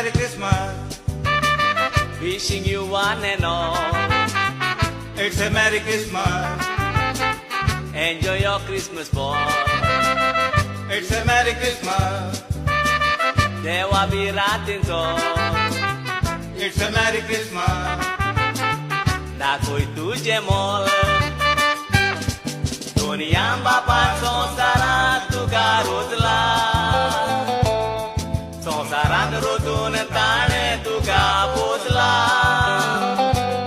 Merry Christmas. Wishing you one and all. It's a Merry Christmas. Enjoy your Christmas ball. It's a Merry Christmas. Deva bhi ratin to. It's a Merry Christmas. Na koi tujhe mol. Duniya bapa Somsarac tuga rodla. Somsarac rodun tane tuga bodla.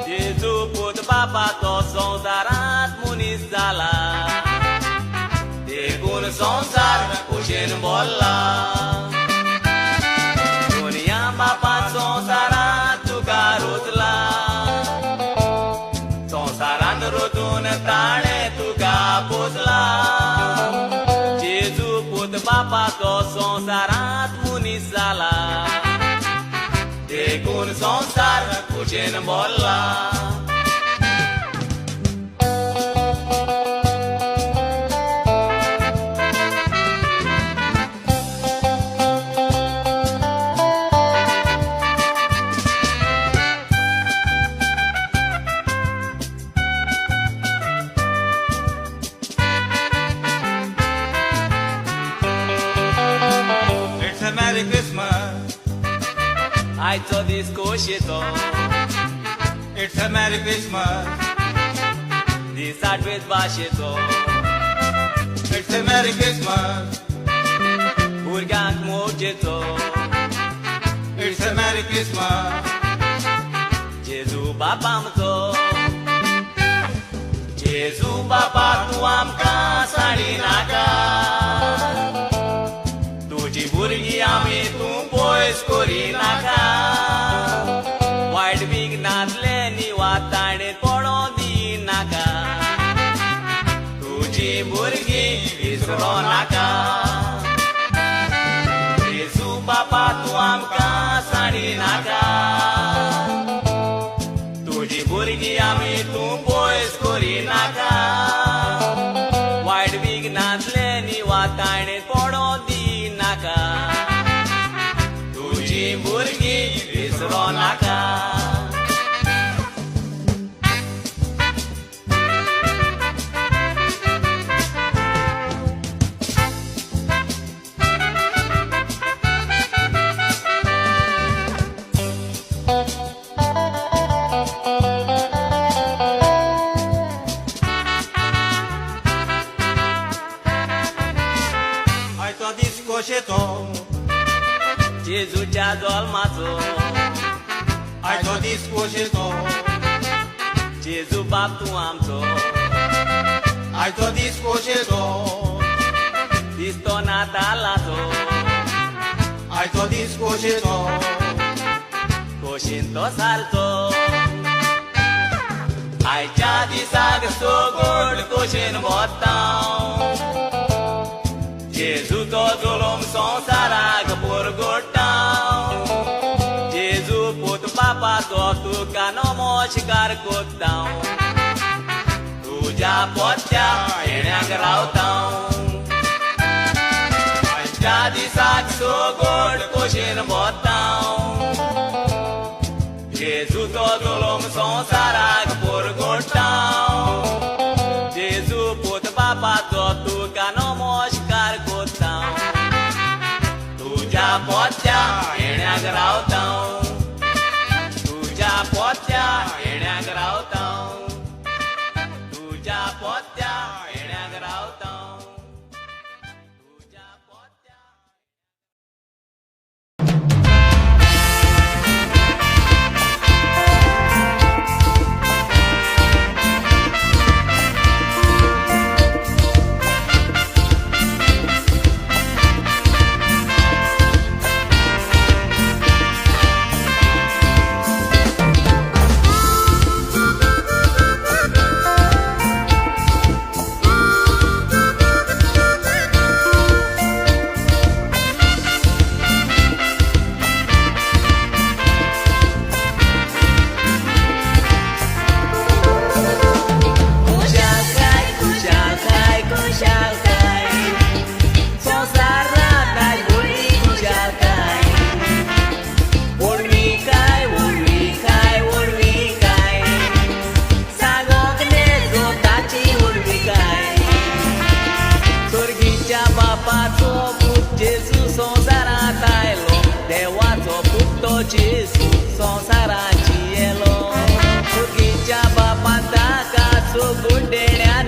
Jesu put bapa to Somsarac munis zala. Dekun Somsar kushin bolla. Duniya bapa Somsarac tuga rodla. Somsarac rodun tane tuga bodla. Jesu put bapa to Somsarac munis zala. Dekun Somsar kushin bolla. It's a Merry Christmas. I saw this koshito. It's a Merry Christmas. This advent bashito. It's a Merry Christmas. Urgang mojito. It's a Merry Christmas. Jesu babam to. Jesu baba tu amka sadi naka. Tuji burgi ami tu boys kori naka. White big natle ni watane podo di naka. Tuji burgi isro naka. Jesu baba tu amka sadi naka. Tuji burgi ami tu boys kori naka. White big natle ni watane podo di naka. Tuji burgi isro naka. I thought this kosheto. Jesu jadol mato. I thought this kosheto. Jesu bab tu amto. I thought this kosheto. Disto natalato. I thought this kosheto. Koshinto salto. Ai jadi sag so good koshin botao. Jesu to zulum Somsarac pur gotao. Jesu put papa to tu kano moshkar kotao. Tuja potya enang rautao. Ai jadi sag so good koshin botao. Jesu to zulum Somsarac pur gotao. Jesu put papa to tu kano moshkar kotao. Tuja potya enang rautao. Tuja potya enang rautao. Tuja potya enang rautao. Tuja potya.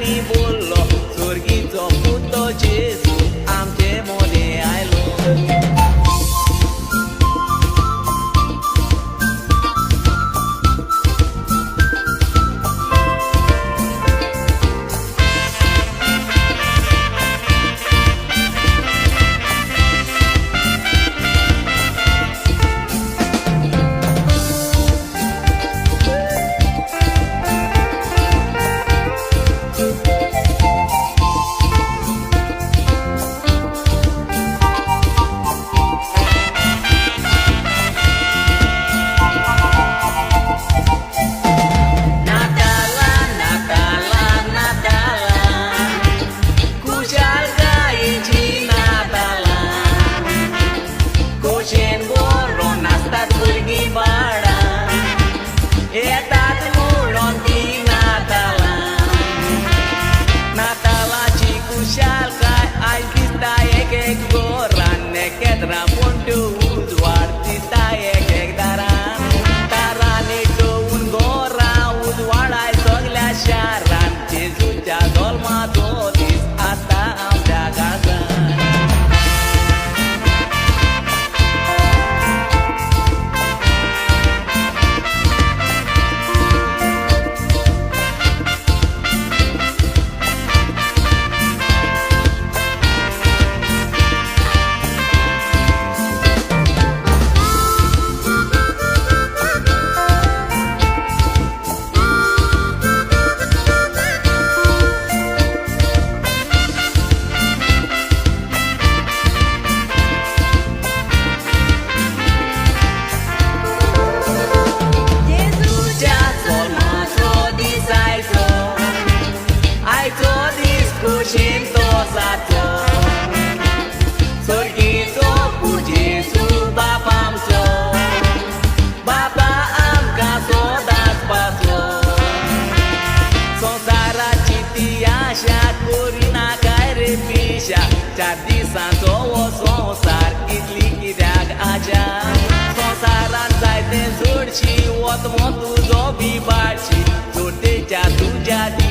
आनी बोललो स्वर्गीचो पुतो जेजू आमचे मोदे आयलो Khuxealkai ain dista ek goran nekedra pontu udwar dista ek daran tarane doun gora udwarai sogla sharan jesucha dolma dodis asta amda gazan Jadi santo somsar idli kidak aja Somsaran zaiten zurchi Wat motu zobi barchi Zurte jatu jadi